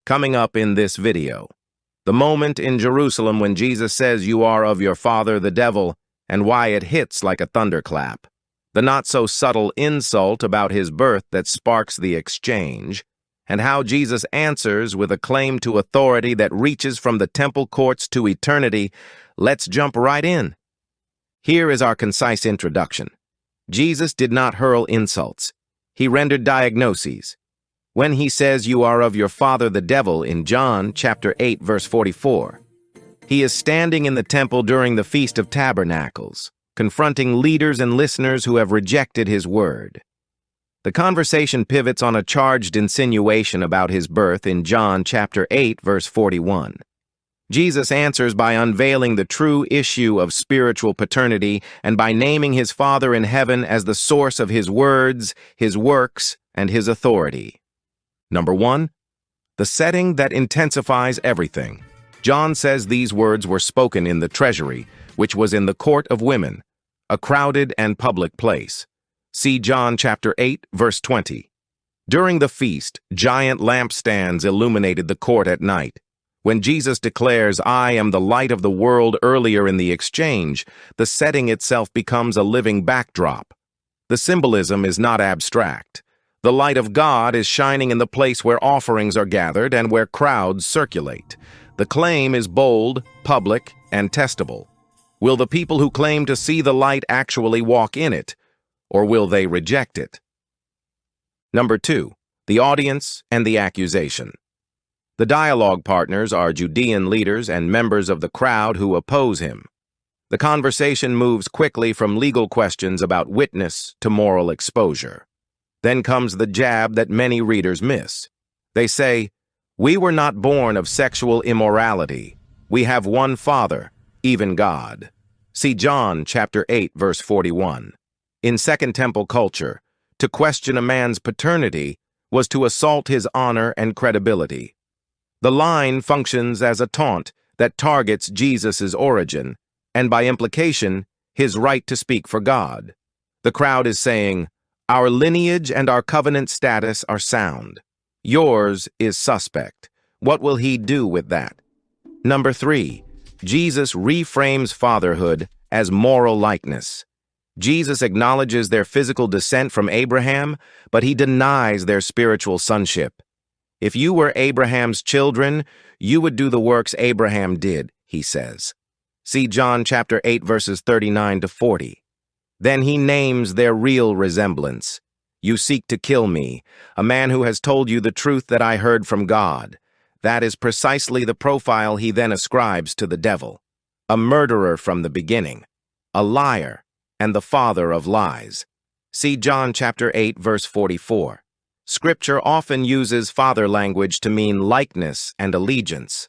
Coming up in this video, the moment in Jerusalem when Jesus says you are of your father the devil and why it hits like a thunderclap. The not-so-subtle insult about his birth that sparks the exchange, and how Jesus answers with a claim to authority that reaches from the temple courts to eternity. Let's jump right in. Here is our concise introduction. Jesus did not hurl insults. He rendered diagnoses. When he says you are of your father the devil in John chapter 8 verse 44, he is standing in the temple during the Feast of Tabernacles, confronting leaders and listeners who have rejected his word. The conversation pivots on a charged insinuation about his birth in John chapter 8 verse 41. Jesus answers by unveiling the true issue of spiritual paternity and by naming his Father in heaven as the source of his words, his works, and his authority. Number 1. The setting that intensifies everything. John says these words were spoken in the treasury, which was in the court of women, a crowded and public place. See John chapter 8, verse 20. During the feast, giant lampstands illuminated the court at night. When Jesus declares, "I am the light of the world" earlier in the exchange, the setting itself becomes a living backdrop. The symbolism is not abstract. The light of God is shining in the place where offerings are gathered and where crowds circulate. The claim is bold, public, and testable. Will the people who claim to see the light actually walk in it, or will they reject it? Number 2. The audience and the accusation. The dialogue partners are Judean leaders and members of the crowd who oppose him. The conversation moves quickly from legal questions about witness to moral exposure. Then comes the jab that many readers miss. They say, "We were not born of sexual immorality. We have one Father, even God." See John chapter 8, verse 41. In Second Temple culture, to question a man's paternity was to assault his honor and credibility. The line functions as a taunt that targets Jesus' origin, and by implication, his right to speak for God. The crowd is saying, "Our lineage and our covenant status are sound. Yours is suspect. What will he do with that?" Number 3. Jesus reframes fatherhood as moral likeness. Jesus acknowledges their physical descent from Abraham, but he denies their spiritual sonship. "If you were Abraham's children, you would do the works Abraham did," he says. See John chapter 8 verses 39 to 40. Then he names their real resemblance. "You seek to kill me, a man who has told you the truth that I heard from God." That is precisely the profile he then ascribes to the devil. A murderer from the beginning, a liar, and the father of lies. See John chapter 8 verse 44. Scripture often uses father language to mean likeness and allegiance.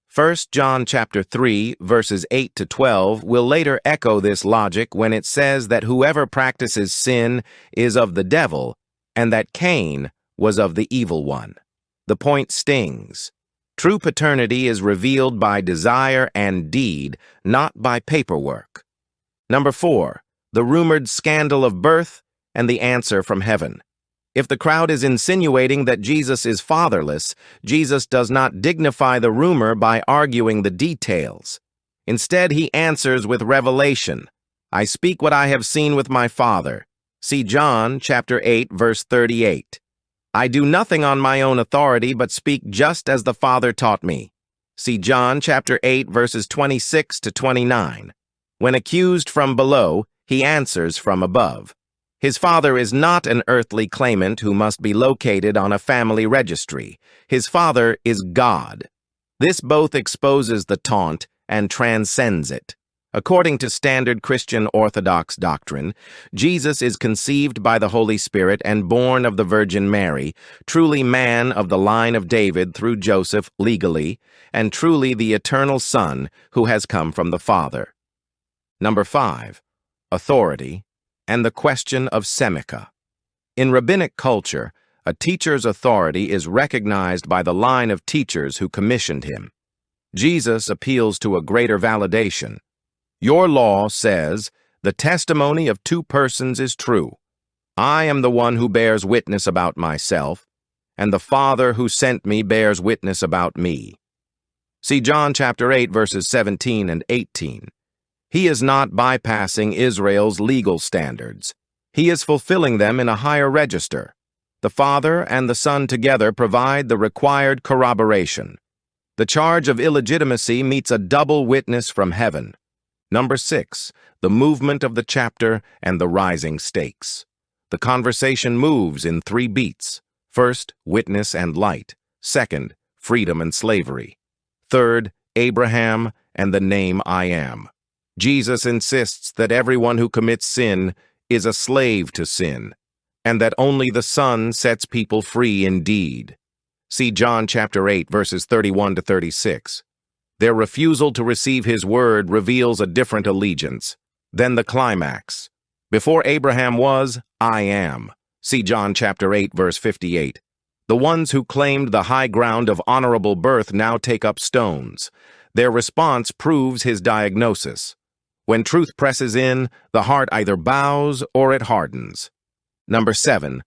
1 John chapter 3 verses 8 to 12 will later echo this logic when it says that whoever practices sin is of the devil and that Cain was of the evil one. The point stings. True paternity is revealed by desire and deed, not by paperwork. Number 4. The rumored scandal of birth and the answer from heaven. If the crowd is insinuating that Jesus is fatherless, Jesus does not dignify the rumor by arguing the details. Instead, he answers with revelation. "I speak what I have seen with my Father." See John chapter 8 verse 38. "I do nothing on my own authority but speak just as the Father taught me." See John chapter 8 verses 26 to 29. When accused from below, he answers from above. His father is not an earthly claimant who must be located on a family registry. His father is God. This both exposes the taunt and transcends it. According to standard Christian Orthodox doctrine, Jesus is conceived by the Holy Spirit and born of the Virgin Mary, truly man of the line of David through Joseph legally, and truly the eternal Son who has come from the Father. Number 5. Authority and the question of semikhah. In rabbinic culture, a teacher's authority is recognized by the line of teachers who commissioned him. Jesus appeals to a greater validation. "Your law says, the testimony of two persons is true. I am the one who bears witness about myself, and the Father who sent me bears witness about me. See John chapter 8, verses 17 and 18. He is not bypassing Israel's legal standards. He is fulfilling them in a higher register. The Father and the Son together provide the required corroboration. The charge of illegitimacy meets a double witness from heaven. Number 6, the movement of the chapter and the rising stakes. The conversation moves in 3 beats. First, witness and light. Second, freedom and slavery. Third, Abraham and the name I am. Jesus insists that everyone who commits sin is a slave to sin, and that only the Son sets people free indeed. See John chapter 8, verses 31 to 36. Their refusal to receive his word reveals a different allegiance. Then the climax. Before Abraham was, I am. See John chapter 8, verse 58. The ones who claimed the high ground of honorable birth now take up stones. Their response proves his diagnosis. When truth presses in, the heart either bows or it hardens. Number 7,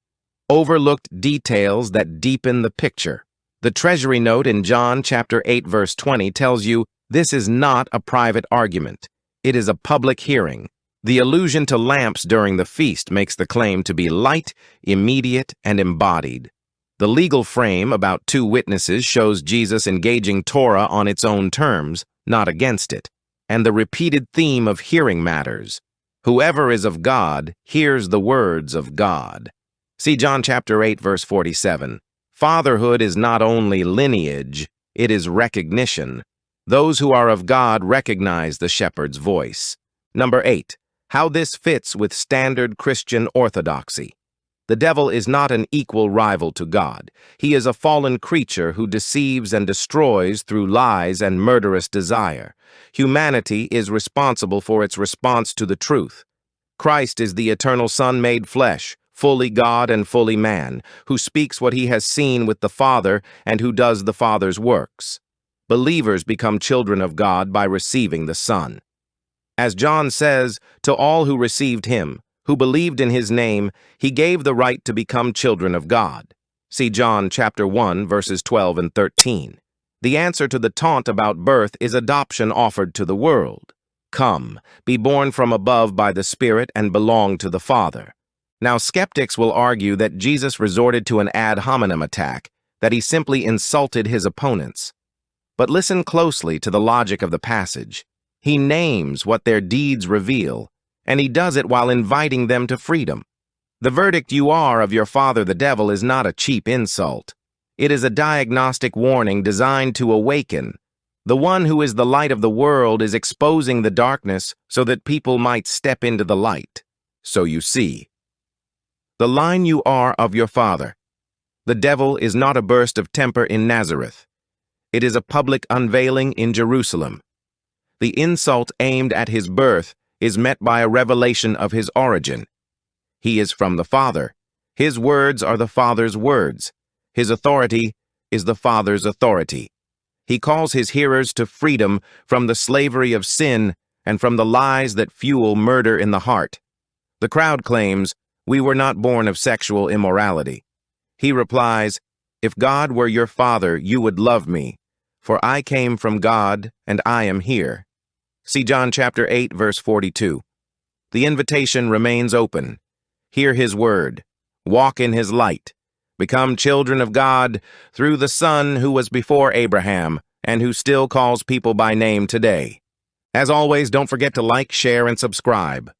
overlooked details that deepen the picture. The treasury note in John chapter 8, verse 20 tells you this is not a private argument. It is a public hearing. The allusion to lamps during the feast makes the claim to be light, immediate, and embodied. The legal frame about 2 witnesses shows Jesus engaging Torah on its own terms, not against it. And the repeated theme of hearing matters. Whoever is of God hears the words of God. See John chapter 8, verse 47. Fatherhood is not only lineage, it is recognition. Those who are of God recognize the shepherd's voice. Number 8, how this fits with standard Christian orthodoxy. The devil is not an equal rival to God. He is a fallen creature who deceives and destroys through lies and murderous desire. Humanity is responsible for its response to the truth. Christ is the eternal Son made flesh, fully God and fully man, who speaks what he has seen with the Father and who does the Father's works. Believers become children of God by receiving the Son. As John says, to all who received him, who believed in his name, he gave the right to become children of God. See John chapter 1, verses 12 and 13. The answer to the taunt about birth is adoption offered to the world. Come, be born from above by the Spirit and belong to the Father. Now, skeptics will argue that Jesus resorted to an ad hominem attack, that he simply insulted his opponents. But listen closely to the logic of the passage. He names what their deeds reveal, and he does it while inviting them to freedom. The verdict you are of your father the devil is not a cheap insult. It is a diagnostic warning designed to awaken. The one who is the light of the world is exposing the darkness so that people might step into the light. So you see. The line you are of your father. The devil is not a burst of temper in Nazareth. It is a public unveiling in Jerusalem. The insult aimed at his birth is met by a revelation of his origin. He is from the Father. His words are the Father's words. His authority is the Father's authority. He calls his hearers to freedom from the slavery of sin and from the lies that fuel murder in the heart. The crowd claims, "We were not born of sexual immorality." He replies, "If God were your father, you would love me, for I came from God and I am here." See John chapter 8, verse 42. The invitation remains open. Hear his word. Walk in his light. Become children of God through the Son who was before Abraham and who still calls people by name today. As always, don't forget to like, share, and subscribe.